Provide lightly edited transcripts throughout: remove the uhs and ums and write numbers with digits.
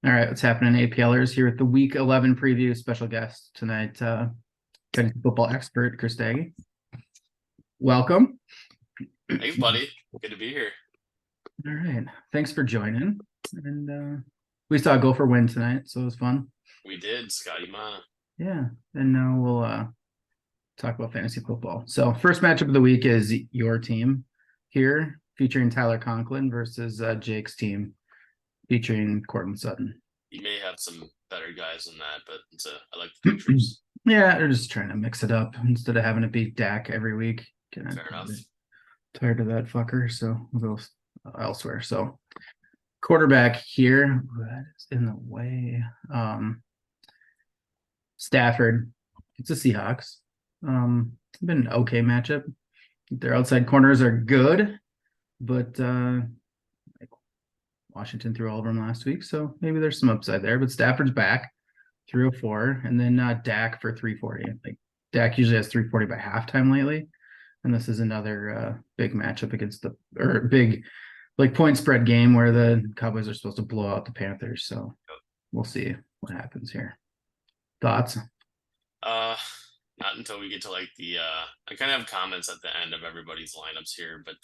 All right, what's happening, APLers? Here with the Week 11 preview. Special guest tonight, fantasy football expert Chris Daggy. Welcome. Thanks, buddy. Good to be here. All right, thanks for joining. And we saw a Gopher win tonight, so it was fun. We did, Scotty Ma. Yeah, and now we'll talk about fantasy football. So first matchup of the week is your team here, featuring Tyler Conklin versus Jake's team, featuring Courtland Sutton. You may have some better guys than that, but I like the pictures. Yeah, they're just trying to mix it up instead of having it be Dak every week. Fair enough. Tired of that fucker, so we'll go elsewhere. So quarterback here, that is in the way. Stafford, it's the Seahawks. Been an okay matchup. Their outside corners are good, but Washington threw all of them last week, so maybe there's some upside there. But Stafford's back, 304, and then Dak for 340. Like Dak usually has 340 by halftime lately, and this is another big matchup against big like point spread game where the Cowboys are supposed to blow out the Panthers. So we'll see what happens here. Thoughts? Not until we get to like the I kind of have comments at the end of everybody's lineups here, but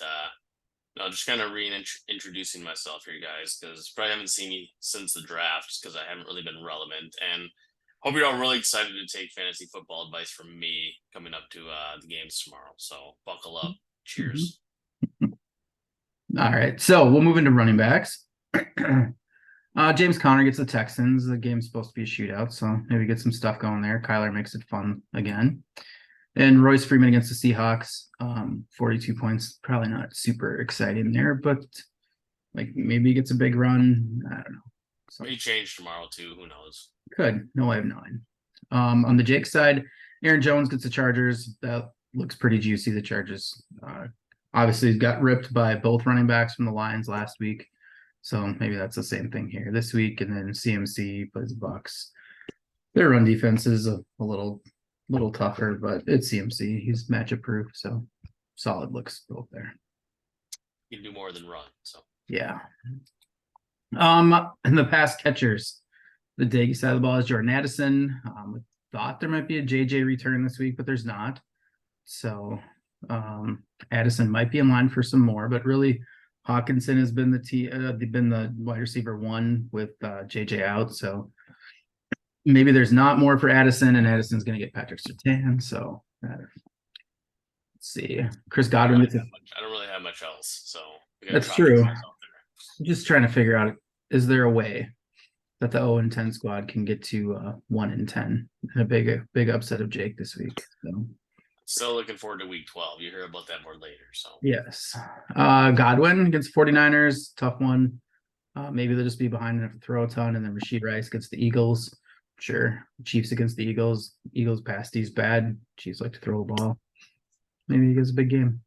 no, just kind of reintroducing myself here, guys, because probably haven't seen me since the draft because I haven't really been relevant. And hope you're all really excited to take fantasy football advice from me coming up to the games tomorrow. So buckle up. Cheers. All right, so we'll move into running backs. James Conner gets the Texans. The game's supposed to be a shootout, so maybe get some stuff going there. Kyler makes it fun again. And Royce Freeman against the Seahawks, 42 points. Probably not super exciting there, but like maybe he gets a big run. I don't know. So, may change tomorrow too. Who knows? Could. No way of knowing. On the Jake side, Aaron Jones gets the Chargers. That looks pretty juicy. The Chargers obviously got ripped by both running backs from the Lions last week. So maybe that's the same thing here this week. And then CMC plays the Bucks. Their run defense is a little tougher, but it's CMC. He's matchup proof, so solid looks both there. You can do more than run, so yeah. And the pass catchers, the Daggy side of the ball is Jordan Addison. Thought there might be a JJ return this week, but there's not. So Addison might be in line for some more, but really Hawkinson has been the wide receiver one with JJ out, so maybe there's not more for Addison, and Addison's going to get Patrick Surtain. So let's see. Chris Godwin. I don't really have much else, so that's true. I'm just trying to figure out: is there a way that the 0-10 squad can get to 1-10 and a big upset of Jake this week? So. Still looking forward to week 12. You hear about that more later. So yes. Godwin against 49ers, tough one. Maybe they'll just be behind enough to throw a ton, and then Rashid Rice against the Eagles. Sure. Chiefs against the Eagles. Eagles pass D's bad. Chiefs like to throw a ball. Maybe he gets a big game.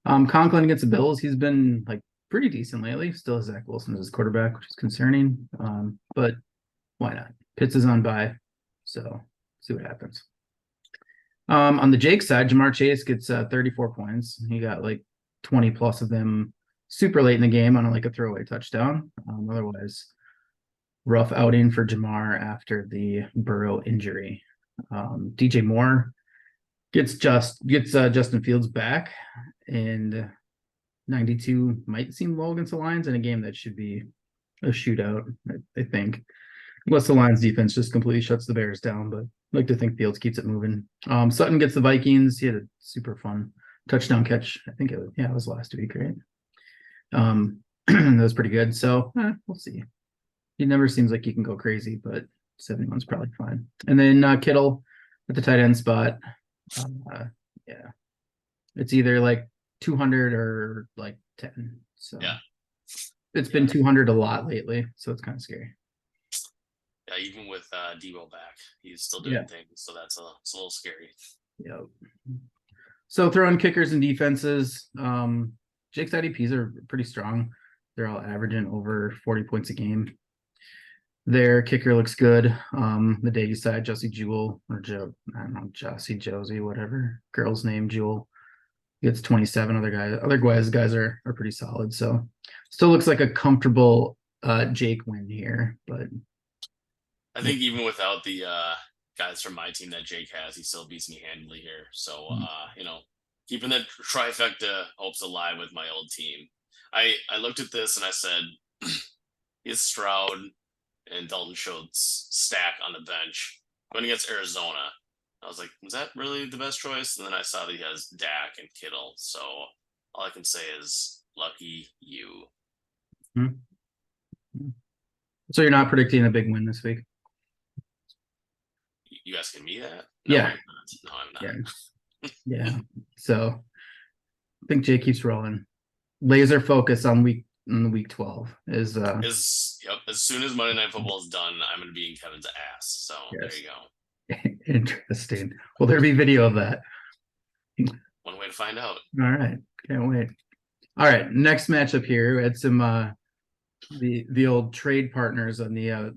Conklin against the Bills. He's been like pretty decent lately. Still has Zach Wilson as his quarterback, which is concerning. But why not? Pitts is on bye, so see what happens. On the Jake side, Jamar Chase gets 34 points. He got like 20 plus of them super late in the game on like a throwaway touchdown. Otherwise, rough outing for Jamar after the Burrow injury. DJ Moore gets Justin Fields back, and 92 might seem low against the Lions in a game that should be a shootout, I think. Unless the Lions defense just completely shuts the Bears down, but I like to think Fields keeps it moving. Sutton gets the Vikings. He had a super fun touchdown catch. I think it was last week, right? That was pretty good. So we'll see. He never seems like he can go crazy, but 71's probably fine. And then Kittle at the tight end spot. Yeah, it's either like 200 or like 10. So yeah, it's been 200 a lot lately, so it's kind of scary. Yeah, even with Debo back, he's still doing things, so it's a little scary. Yep. So throwing kickers and defenses. Jake's IDPs are pretty strong. They're all averaging over 40 points a game. Their kicker looks good. The Daggy side, Josie Jewell, or Josie Josie, whatever girl's name, Jewell, gets 27. Other guys are pretty solid. So still looks like a comfortable Jake win here, but I think even without the guys from my team that Jake has, he still beats me handily here. So keeping the trifecta hopes alive with my old team. I looked at this and I said, he has Stroud and Dalton Schultz stack on the bench going against Arizona. I was like, is that really the best choice? And then I saw that he has Dak and Kittle. So all I can say is lucky you. So you're not predicting a big win this week? You asking me that? No, yeah. No, I'm not. Yeah. So I think Jay keeps rolling. Laser focus on week 12 is as soon as Monday Night Football is done, I'm going to be in Kevin's ass. So yes. There you go. Interesting. Will there be video of that? One way to find out. All right. Can't wait. All right. Next matchup here. We had some the old trade partners on the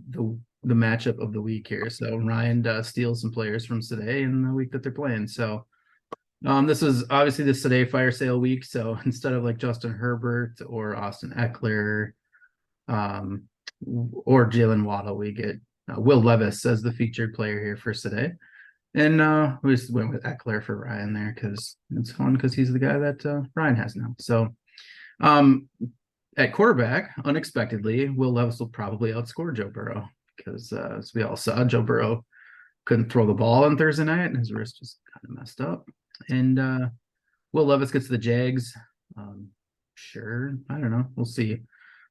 matchup of the week here. So Ryan steals some players from today in the week that they're playing. So this is obviously the today fire sale week. So instead of like Justin Herbert or Austin Eckler or Jalen Waddle, we get Will Levis as the featured player here for today. And we just went with Eckler for Ryan there because it's fun because he's the guy that Ryan has now. So at quarterback, unexpectedly, Will Levis will probably outscore Joe Burrow because as we all saw, Joe Burrow couldn't throw the ball on Thursday night and his wrist was kind of messed up. And Will Levis gets the Jags. Sure, I don't know. We'll see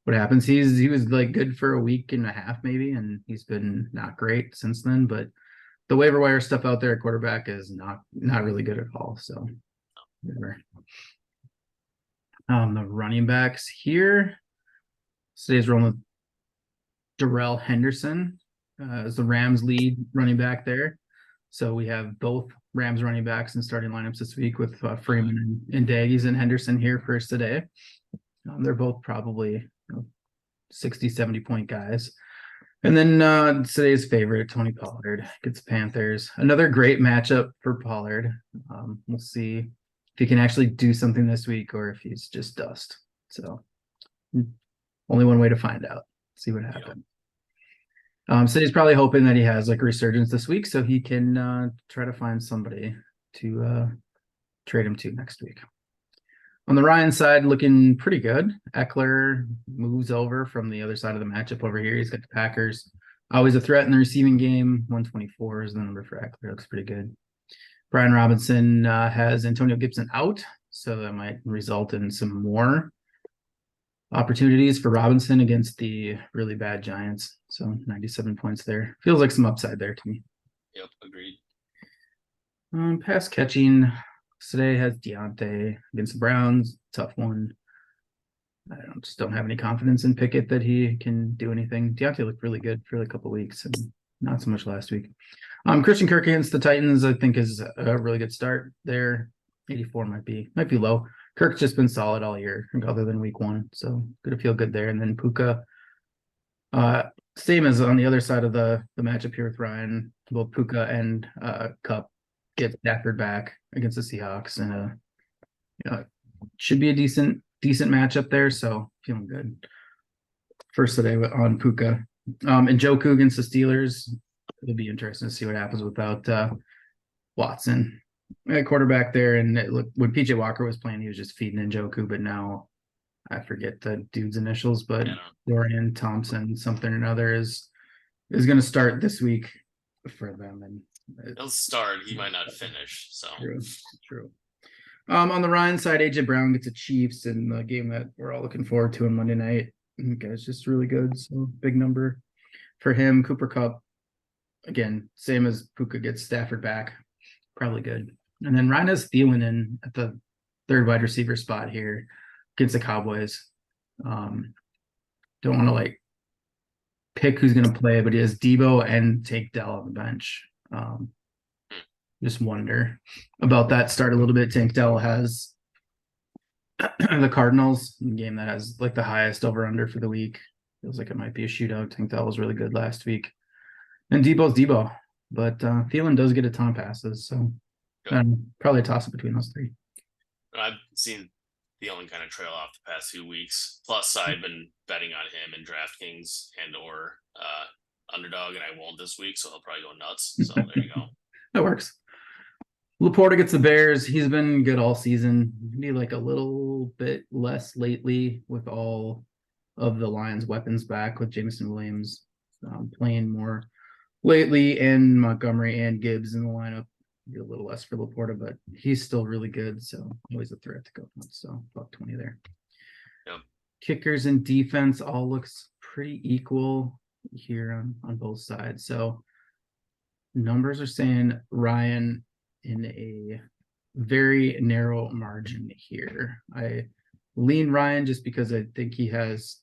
what happens. He was like good for a week and a half maybe, and he's been not great since then. But the waiver wire stuff out there at quarterback is not really good at all. So whatever. The running backs here. Today's rolling with Darrell Henderson as the Rams lead running back there. So we have both Rams running backs in starting lineups this week with Freeman and Daggies and Henderson here first today. They're both probably 60, 70 point guys. And then today's favorite, Tony Pollard, gets Panthers. Another great matchup for Pollard. We'll see if he can actually do something this week or if he's just dust. So only one way to find out. See what happens. So he's probably hoping that he has like a resurgence this week so he can try to find somebody to trade him to next week. On the Ryan side, looking pretty good. Eckler moves over from the other side of the matchup over here. He's got the Packers. Always a threat in the receiving game. 124 is the number for Eckler. Looks pretty good. Brian Robinson has Antonio Gibson out, so that might result in some more opportunities for Robinson against the really bad Giants. So 97 points there. Feels like some upside there to me. Yep, agreed. Pass catching today has Deontay against the Browns. Tough one. I just don't have any confidence in Pickett that he can do anything. Deontay looked really good for a couple of weeks and not so much last week. Christian Kirk against the Titans, I think, is a really good start there. 84 might be low. Kirk's just been solid all year, other than week 1. So gonna feel good there. And then Puka, same as on the other side of the matchup here with Ryan. Both Puka and Kupp get Stafford back against the Seahawks, and should be a decent matchup there. So feeling good. First today on Puka, and Njoku against the Steelers. It'll be interesting to see what happens without Watson at quarterback there. And when PJ Walker was playing, he was just feeding Njoku, but now I forget the dude's initials, but Dorian Thompson something or another is going to start this week for them. And he'll start. He might not finish. So true. On the Ryan side, AJ Brown gets the Chiefs in the game that we're all looking forward to on Monday night. Guy's just really good. So big number for him. Cooper Kupp, again, same as Puka, gets Stafford back. Probably good. And then Ryan has Thielen in at the third wide receiver spot here against the Cowboys. Don't want to like pick who's going to play, but he has Debo and Tank Dell on the bench. Just wonder about that start a little bit. Tank Dell has the Cardinals, a game that has like the highest over under for the week. Feels like it might be a shootout. Tank Dell was really good last week. And Debo's Debo, but Thielen does get a ton of passes, so probably a toss-up between those three. I've seen Thielen kind of trail off the past few weeks. Plus, I've been betting on him in DraftKings and or underdog, and I won't this week, so he'll probably go nuts. So there you go. That works. Laporta gets the Bears. He's been good all season. Maybe like a little bit less lately with all of the Lions' weapons back, with Jameson Williams playing more lately, and Montgomery and Gibbs in the lineup. Be a little less for Laporta, but he's still really good. So always a threat to go nuts. So about 20 there. Yep. Kickers and defense all looks pretty equal here on both sides. So numbers are saying Ryan in a very narrow margin here. I lean Ryan just because I think he has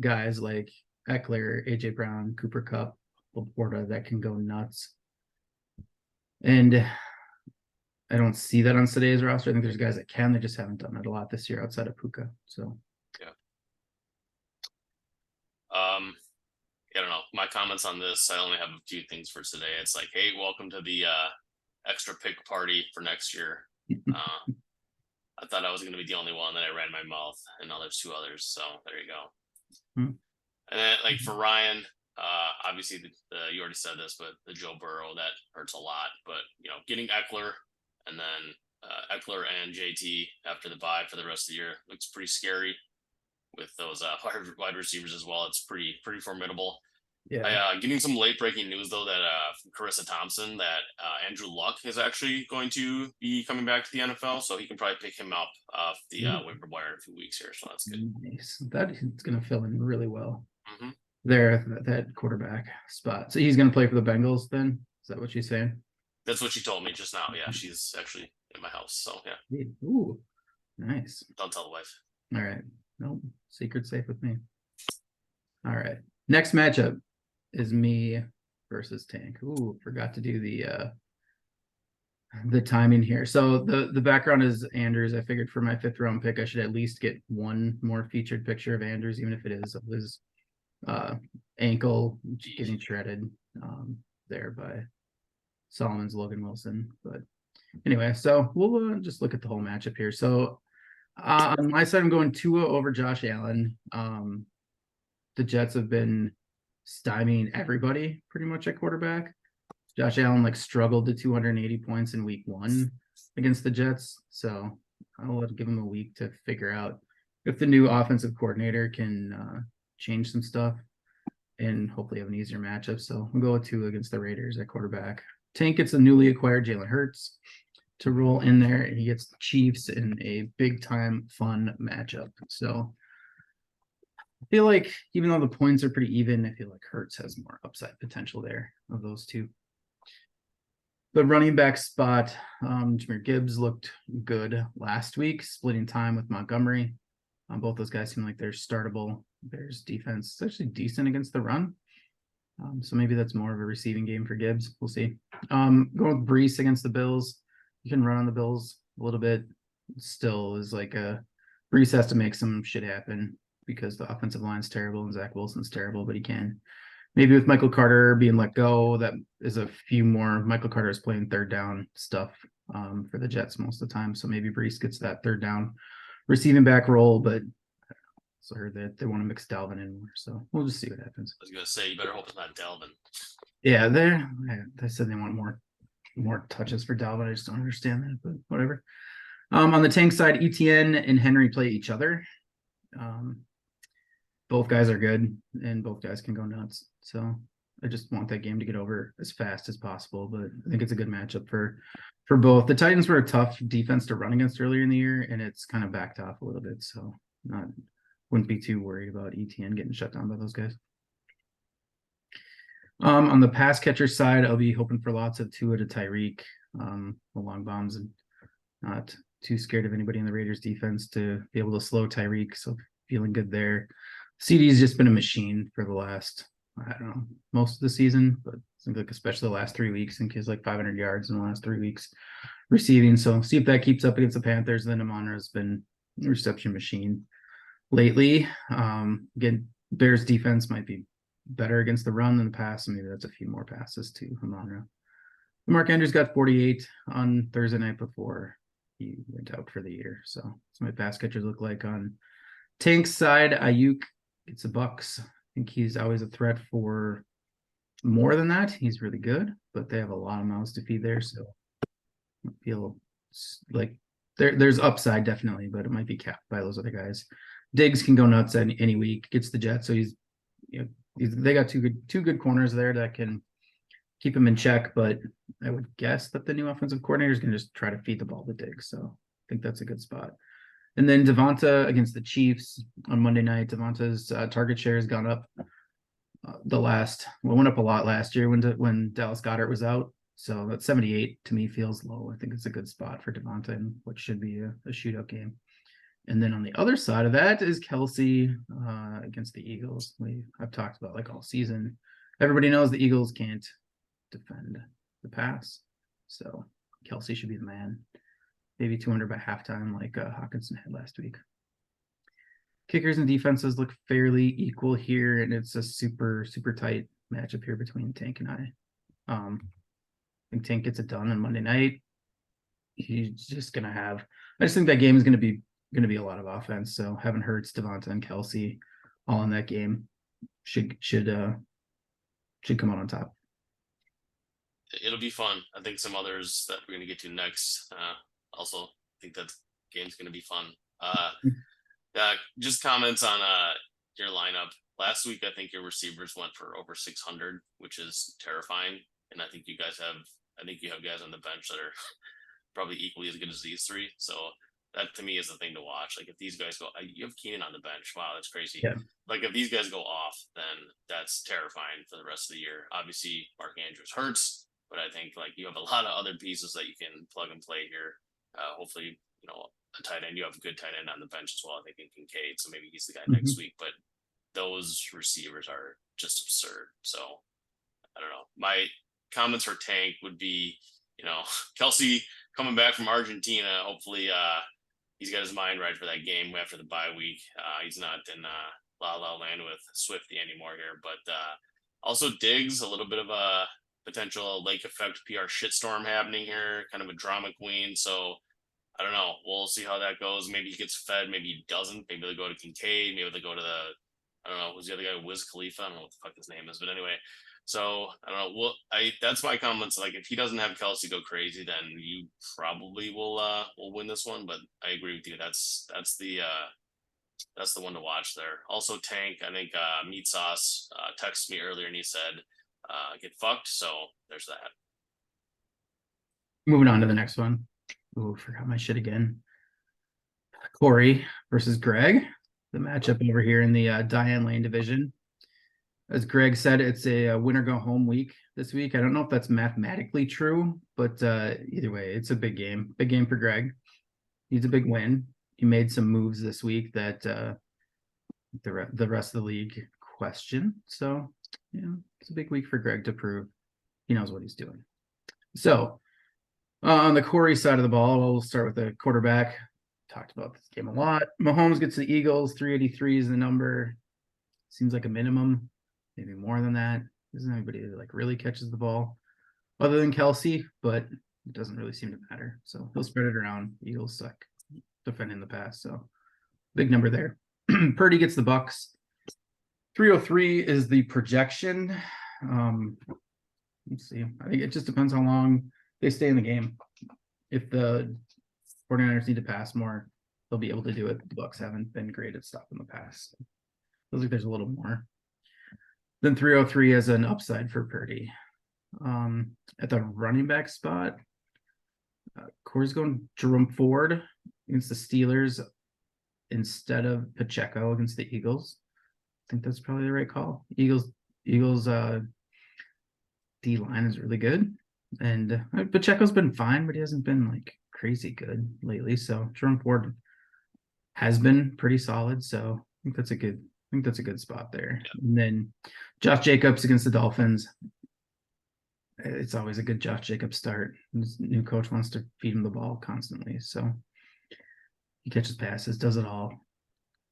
guys like Eckler, AJ Brown, Cooper Kupp, Laporta that can go nuts. And I don't see that on today's roster. I think there's guys that can. They just haven't done it a lot this year outside of Puka. So yeah. I don't know. My comments on this, I only have a few things for today. It's like, hey, welcome to the extra pick party for next year. I thought I was going to be the only one, that I ran my mouth, and now there's two others. So there you go. Hmm. And then, like, for Ryan, obviously you already said this, but the Joe Burrow, that hurts a lot. But getting Eckler and then Eckler and JT after the bye for the rest of the year looks pretty scary. With those wide receivers as well, it's pretty formidable. yeah. Getting some late breaking news though, that from Carissa Thompson, that Andrew Luck is actually going to be coming back to the NFL, so he can probably pick him up off the waiver wire in a few weeks here. So that's good. Nice. That is going to fill in really well Mm-hmm. there, that quarterback spot. So he's going to play for the Bengals then? Is that what she's saying? That's what she told me just now. Yeah, she's actually in my house. So yeah. Ooh, nice. Don't tell the wife. All right. Nope. Secret safe with me. All right. Next matchup is me versus Tank. Ooh, forgot to do the timing here. So the background is Andrews. I figured for my 5th round pick, I should at least get one more featured picture of Andrews, even if it is of his ankle getting shredded there by Solomon's Logan Wilson. But anyway, so we'll just look at the whole matchup here. So on my side, I'm going Tua over Josh Allen. The Jets have been stymieing everybody pretty much at quarterback. Josh Allen struggled to 280 points in week 1 against the Jets. So I'll give him a week to figure out if the new offensive coordinator can change some stuff and hopefully have an easier matchup. So we'll go with Tua against the Raiders at quarterback. Tank gets a newly acquired Jalen Hurts to roll in there, and he gets the Chiefs in a big time fun matchup. So I feel like even though the points are pretty even, I feel like Hurts has more upside potential there of those two. The running back spot, Jahmyr Gibbs looked good last week, splitting time with Montgomery. Both those guys seem like they're startable. Bears defense is actually decent against the run. So maybe that's more of a receiving game for Gibbs. We'll see. Going with Brees against the Bills. You can run on the Bills a little bit. Still is Brees has to make some shit happen because the offensive line's terrible and Zach Wilson's terrible, but he can. Maybe with Michael Carter being let go, that is a few more. Michael Carter is playing third down stuff for the Jets most of the time. So maybe Brees gets that third down receiving back role, but I also heard that they want to mix Dalvin in more. So we'll just see what happens. I was gonna say, you better hope it's not Dalvin. Yeah, they said they want more touches for Dalvin. I just don't understand that, but whatever. On the Tank side, ETN and Henry play each other. Both guys are good, and both guys can go nuts. So I just want that game to get over as fast as possible. But I think it's a good matchup for both. The Titans were a tough defense to run against earlier in the year, and it's kind of backed off a little bit. So wouldn't be too worried about ETN getting shut down by those guys. On the pass catcher side, I'll be hoping for lots of Tua to Tyreek, the long bombs, and not too scared of anybody in the Raiders defense to be able to slow Tyreek. So feeling good there. CD's just been a machine for the last, I don't know, most of the season, but it seems like especially the last 3 weeks. I think he's 500 yards in the last 3 weeks receiving. So see if that keeps up against the Panthers. Then Amon has been a reception machine lately. Again, Bears defense might be better against the run than the pass, so maybe that's a few more passes to Amon. Mark Andrews got 48 on Thursday night before he went out for the year. So that's what my pass catchers look like. On Tank's side, Ayuk gets a Bucks. I think he's always a threat for more than that. He's really good, but they have a lot of mouths to feed there. So I feel like there's upside definitely, but it might be capped by those other guys. Diggs can go nuts any week, gets the Jets. So they got two good corners there that can keep him in check, but I would guess that the new offensive coordinator is going to just try to feed the ball to Diggs. So I think that's a good spot. And then Devonta against the Chiefs on Monday night. Devonta's target share has gone up went up a lot last year when Dallas Goedert was out. So that 78 to me feels low. I think it's a good spot for Devonta in what should be a shootout game. And then on the other side of that is Kelsey against the Eagles. I've talked about like all season. Everybody knows the Eagles can't defend the pass. So Kelsey should be the man. Maybe 200 by halftime like Hawkinson had last week. Kickers and defenses look fairly equal here, and it's a super, super tight matchup here between Tank and I. I think Tank gets it done on Monday night. He's just gonna have. I just think that game is gonna be a lot of offense. So having Hurts, Devonta, and Kelsey all in that game should come out on top. It'll be fun. I think some others that we're gonna get to next. Also think that game's gonna be fun. Just comments on your lineup. Last week, I think your receivers went for over 600, which is terrifying. And I think you have guys on the bench that are probably equally as good as these three. So that to me is the thing to watch. Like if these guys go, you have Keenan on the bench. Wow, that's crazy. Yeah. Like if these guys go off, then that's terrifying for the rest of the year. Obviously, Mark Andrews hurts, but I think like you have a lot of other pieces that you can plug and play here. Hopefully, a tight end. You have a good tight end on the bench as well. I think in Kincaid, so maybe he's the guy next week. But those receivers are just absurd. So I don't know. My comments for Tank would be, Kelsey coming back from Argentina. Hopefully, he's got his mind right for that game after the bye week. He's not in La La Land with Swifty anymore here. But also Diggs, a little bit of a potential lake effect PR shitstorm happening here, kind of a drama queen. So I don't know. We'll see how that goes. Maybe he gets fed. Maybe he doesn't. Maybe they go to Kincaid. Maybe they go to I don't know. Who's the other guy? Wiz Khalifa. I don't know what the fuck his name is. But anyway, so I don't know. Well, that's my comments. Like if he doesn't have Kelsey go crazy, then you probably will win this one. But I agree with you. That's the one to watch there. Also Tank. I think Meat Sauce texted me earlier and he said get fucked. So there's that. Moving on to the next one. Oh, forgot my shit again. Corey versus Greg. The matchup over here in the Diane Lane division. As Greg said, it's a winner go home week this week. I don't know if that's mathematically true, but either way, it's a big game. Big game for Greg. Needs a big win. He made some moves this week that the rest of the league question. So, it's a big week for Greg to prove he knows what he's doing. So, on the Corey side of the ball, we'll start with the quarterback. Talked about this game a lot. Mahomes gets the Eagles. 383 is the number. Seems like a minimum, maybe more than that. Isn't anybody that like really catches the ball other than Kelsey, but it doesn't really seem to matter. So he'll spread it around. Eagles suck defending the pass. So big number there. Purdy gets the Bucks. 303 is the projection. Let's see. I think it just depends how long they stay in the game. If the 49ers need to pass more, they'll be able to do it. The Bucks haven't been great at stopping the pass. Feels like there's a little more. Then 303 as an upside for Purdy. At the running back spot, Corey's going Jerome Ford against the Steelers instead of Pacheco against the Eagles. I think that's probably the right call. Eagles D line is really good. And Pacheco's been fine, but he hasn't been like crazy good lately. So Jerome Ford has been pretty solid. So I think that's a good spot there. Yeah. And then Josh Jacobs against the Dolphins. It's always a good Josh Jacobs start. His new coach wants to feed him the ball constantly. So he catches passes, does it all.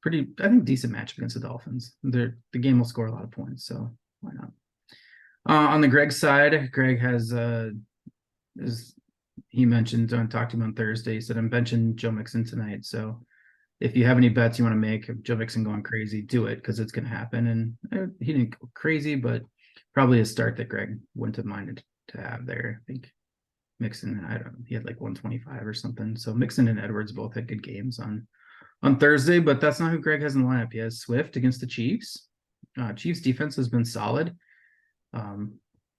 Pretty, I think, decent matchup against the Dolphins. The game will score a lot of points, so why not? On the Greg side, Greg has he mentioned I talked to him on Thursday. He said I'm benching Joe Mixon tonight. So if you have any bets you want to make of Joe Mixon going crazy, do it because it's going to happen. And he didn't go crazy, but probably a start that Greg wouldn't have minded to have there. I think Mixon, I don't know, he had like 125 or something. So Mixon and Edwards both had good games on Thursday, but that's not who Greg has in the lineup. He has Swift against the Chiefs. Chiefs defense has been solid.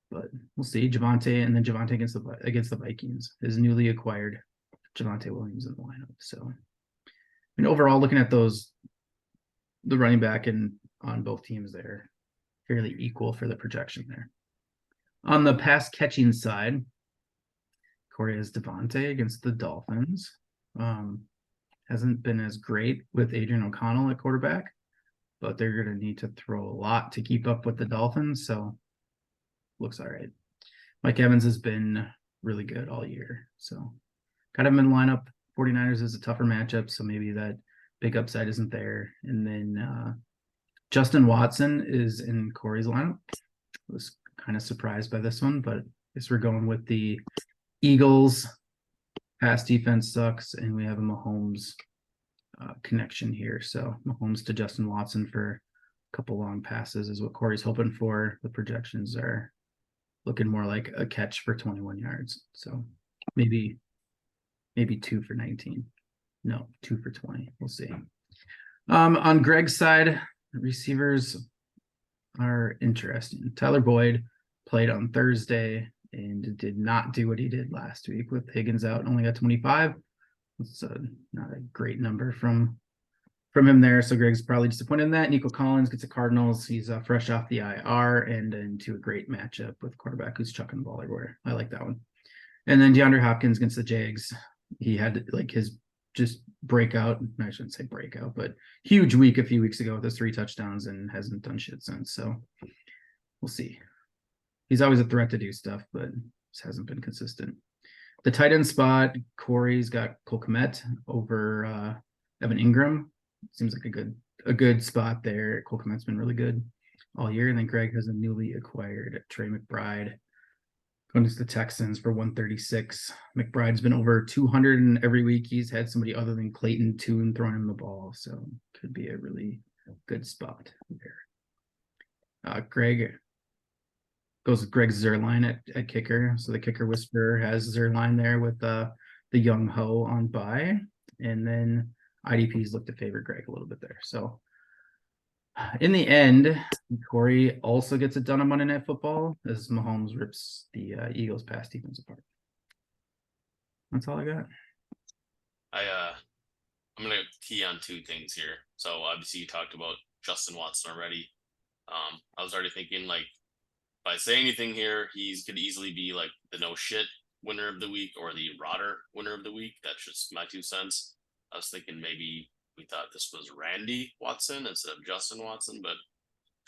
But we'll see. Javonte and then Javonte against the Vikings, his newly acquired Javonte Williams in the lineup. So, I mean, overall, looking at the running back and on both teams, they're fairly equal for the projection there. On the pass catching side, Corey has Devontae against the Dolphins. Hasn't been as great with Adrian O'Connell at quarterback, but they're going to need to throw a lot to keep up with the Dolphins. So looks all right. Mike Evans has been really good all year. So got him in lineup. 49ers is a tougher matchup. So maybe that big upside isn't there. And then Justin Watson is in Corey's lineup. I was kind of surprised by this one, but I guess we're going with the Eagles. Pass defense sucks, and we have a Mahomes connection here. So Mahomes to Justin Watson for a couple long passes is what Corey's hoping for. The projections are looking more like a catch for 21 yards. So maybe 2 for 19. No, 2 for 20. We'll see. On Greg's side, receivers are interesting. Tyler Boyd played on Thursday and did not do what he did last week with Higgins out and only got 25. It's not a great number from him there. So Greg's probably disappointed in that. Nico Collins gets the Cardinals. He's fresh off the IR and into a great matchup with quarterback who's chucking the ball everywhere. I like that one. And then DeAndre Hopkins against the Jags. He had like his just breakout. I shouldn't say breakout, but huge week a few weeks ago with his 3 touchdowns and hasn't done shit since. So we'll see. He's always a threat to do stuff, but just hasn't been consistent. The tight end spot, Corey's got Cole Kmet over Evan Ingram. Seems like a good spot there. Cole Kmet's been really good all year. And then Greg has a newly acquired Trey McBride going to the Texans for 136. McBride's been over 200, and every week he's had somebody other than Clayton Tune throwing him the ball. So could be a really good spot there. Greg goes with Greg Zerline at kicker. So the kicker whisperer has Zerline there with the young ho on bye. And then IDPs look to favor Greg a little bit there. So in the end, Corey also gets it done on Monday Night Football as Mahomes rips the Eagles pass defense apart. That's all I got. I'm gonna key on 2 things here. So obviously you talked about Justin Watson already. I was already thinking like if I say anything here, he's could easily be like the no shit winner of the week or the rotter winner of the week. That's just my 2 cents. I was thinking maybe we thought this was Randy Watson instead of Justin Watson, but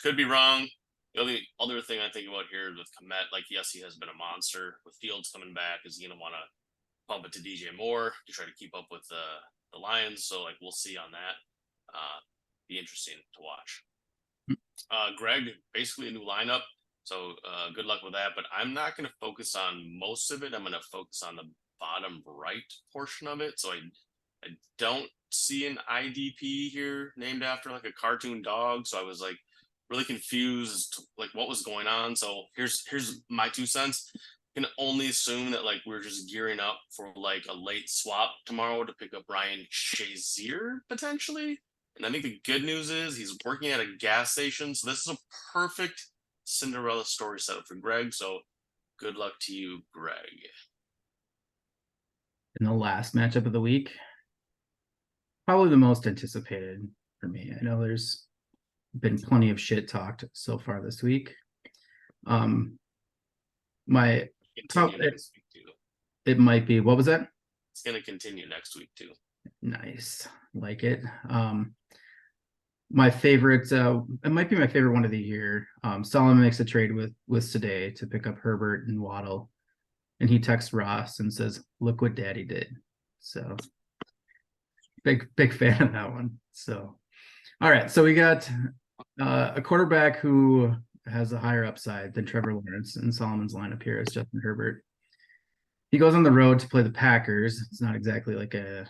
could be wrong. The only other thing I think about here with Kmet, like, yes, he has been a monster. With Fields coming back, is he going to want to pump it to DJ Moore to try to keep up with the Lions? So, like, we'll see on that. Be interesting to watch. Greg, basically a new lineup. So good luck with that. But I'm not going to focus on most of it. I'm going to focus on the bottom right portion of it. So I don't see an IDP here named after like a cartoon dog. So I was like really confused like what was going on. So here's my 2 cents. I can only assume that like we're just gearing up for like a late swap tomorrow to pick up Ryan Shazier potentially. And I think the good news is he's working at a gas station. So this is a perfect Cinderella story setup for Greg. So good luck to you, Greg. In the last matchup of the week, probably the most anticipated for me. I know there's been plenty of shit talked so far this week. My top, next week too. It might be, what was that? It's going to continue next week too. Nice. Like it. My favorite, it might be my favorite one of the year. Solomon makes a trade with today to pick up Herbert and Waddle. And he texts Ross and says, "Look what daddy did." So big fan of that one. So, all right. So we got a quarterback who has a higher upside than Trevor Lawrence in Solomon's lineup here as Justin Herbert. He goes on the road to play the Packers. It's not exactly like a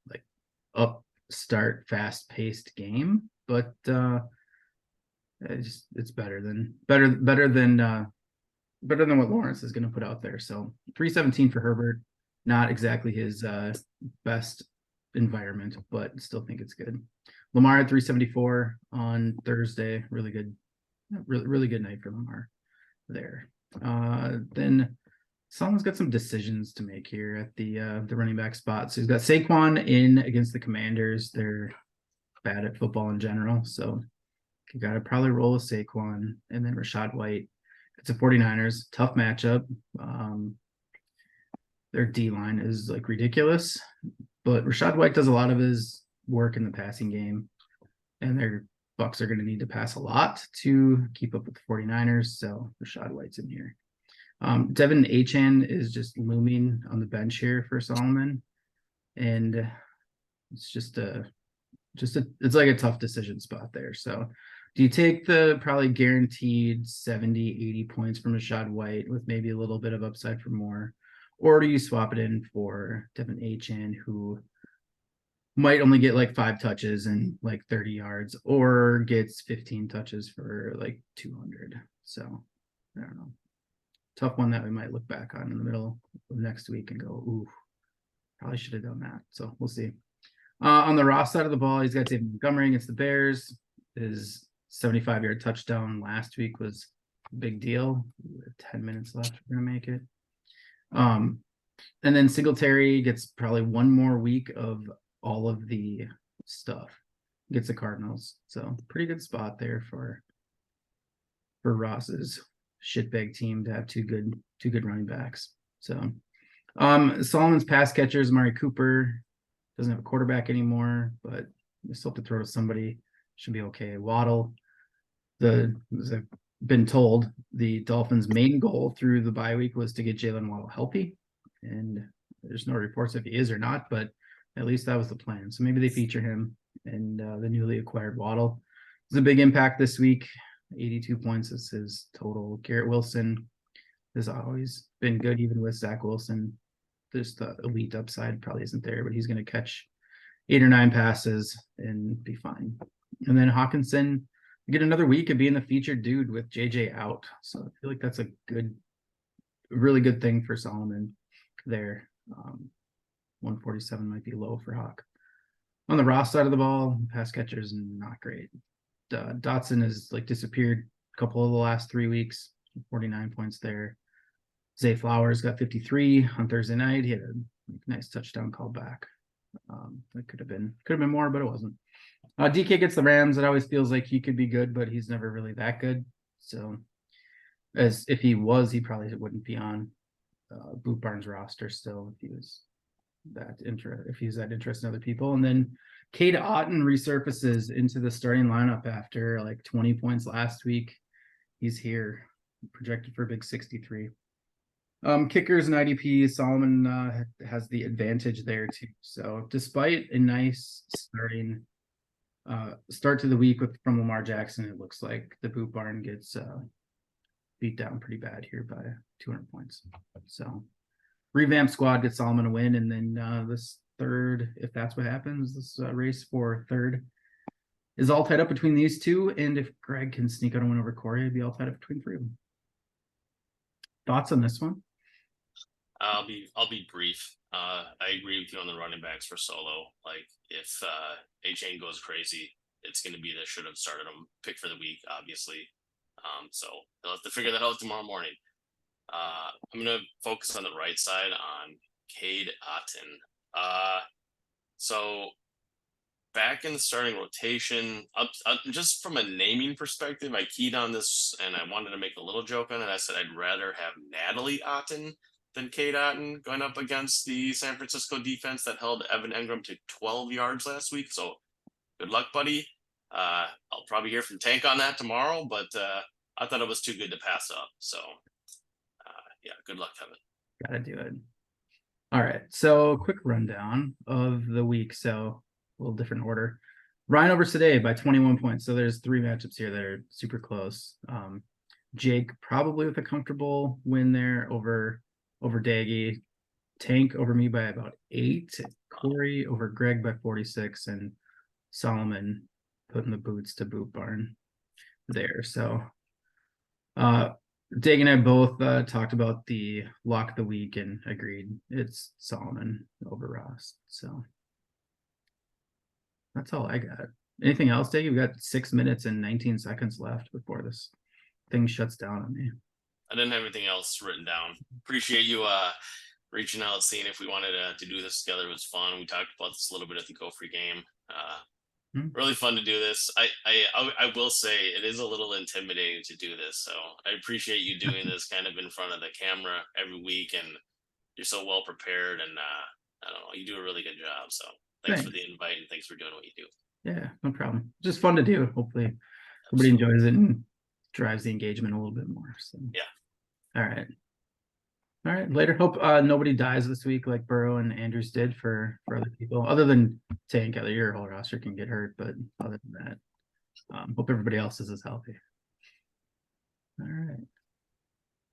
like upstart, fast-paced game, but it's better than what Lawrence is going to put out there. So 317 for Herbert, not exactly his best environment, but still think it's good. Lamar at 374 on Thursday, really good night for Lamar there. Then someone's got some decisions to make here at the running back spot. So he's got Saquon in against the Commanders. They're bad at football in general, so you got to probably roll with Saquon, and then Rashad White. It's a 49ers tough matchup. Their D line is like ridiculous, but Rashad White does a lot of his work in the passing game, and their Bucks are going to need to pass a lot to keep up with the 49ers. So Rashad White's in here. Devin Achane is just looming on the bench here for Solomon, and it's it's like a tough decision spot there. So do you take the probably guaranteed 70, 80 points from Rashad White with maybe a little bit of upside for more? Or do you swap it in for Devin Achane, who might only get like 5 touches and like 30 yards, or gets 15 touches for like 200? So I don't know. Tough one that we might look back on in the middle of next week and go, ooh, probably should have done that. So we'll see. On the Ross side of the ball, he's got David Montgomery against the Bears. His 75-yard touchdown last week was a big deal. 10 minutes left. We're going to make it. And then Singletary gets probably one more week of all of the stuff. Gets the Cardinals. So pretty good spot there for Ross's shitbag team to have two good running backs. So Solomon's pass catchers, Amari Cooper doesn't have a quarterback anymore, but you still have to throw to somebody. Should be okay. Waddle, as I've been told, the Dolphins' main goal through the bye week was to get Jalen Waddle healthy, and there's no reports if he is or not, but at least that was the plan. So maybe they feature him and the newly acquired Waddle. It's a big impact this week. 82 points is his total. Garrett Wilson has always been good, even with Zach Wilson. Just the elite upside probably isn't there, but he's going to catch 8 or 9 passes and be fine. And then Hawkinson, get another week of being the featured dude with JJ out. So I feel like that's a really good thing for Solomon there. 147 might be low for Hawk. On the Ross side of the ball, pass catchers not great. Dotson has like disappeared a couple of the last 3 weeks, 49 points there. Zay Flowers got 53 on Thursday night. He had a nice touchdown call back. That could have been more, but it wasn't. DK gets the Rams. It always feels like he could be good, but he's never really that good. So as if he was, he probably wouldn't be on Boot Barnes roster still if he was that interested in other people. And then Cade Otton resurfaces into the starting lineup after like 20 points last week. He's here, projected for a big 63. Kickers and IDP, Solomon has the advantage there too. So despite a nice start to the week from Lamar Jackson, it looks like the Boot Barn gets beat down pretty bad here by 200 points. So revamped squad gets Solomon a win, and then this third, if that's what happens, this race for third is all tied up between these two. And if Greg can sneak out a win over Corey, it'd be all tied up between 3 of them. Thoughts on this one? I'll be brief. I agree with you on the running backs for Solo. Like if Achane goes crazy, it's going to be the should have started him pick for the week, obviously. So they'll have to figure that out tomorrow morning. I'm going to focus on the right side on Cade Otton. So back in the starting rotation, just from a naming perspective, I keyed on this and I wanted to make a little joke on it. I said I'd rather have Natalie Otton than Cade Otton going up against the San Francisco defense that held Evan Engram to 12 yards last week. So good luck, buddy. I'll probably hear from Tank on that tomorrow, but I thought it was too good to pass up. So yeah, good luck, Kevin. Gotta do it. All right. So quick rundown of the week. So a little different order. Ryan over today by 21 points. So there's 3 matchups here that are super close. Jake probably with a comfortable win there over over Daggy, Tank over me by about 8, Corey over Greg by 46, and Solomon putting the boots to Boot Barn there. So Dag and I both talked about the lock of the week and agreed it's Solomon over Ross. So that's all I got. Anything else, Dag? We've got 6 minutes and 19 seconds left before this thing shuts down on me. I didn't have anything else written down. Appreciate you reaching out, seeing if we wanted to do this together. It was fun. We talked about this a little bit at the Go Free game. Really fun to do this. I will say it is a little intimidating to do this. So I appreciate you doing this kind of in front of the camera every week, and you're so well prepared, and I don't know, you do a really good job. So thanks for the invite, and thanks for doing what you do. Yeah, no problem. Just fun to do. Hopefully everybody enjoys it and drives the engagement a little bit more. So yeah. All right, later. Hope nobody dies this week like Burrow and Andrews did for other people, other than Tank. Your whole roster can get hurt, but other than that, hope everybody else is as healthy.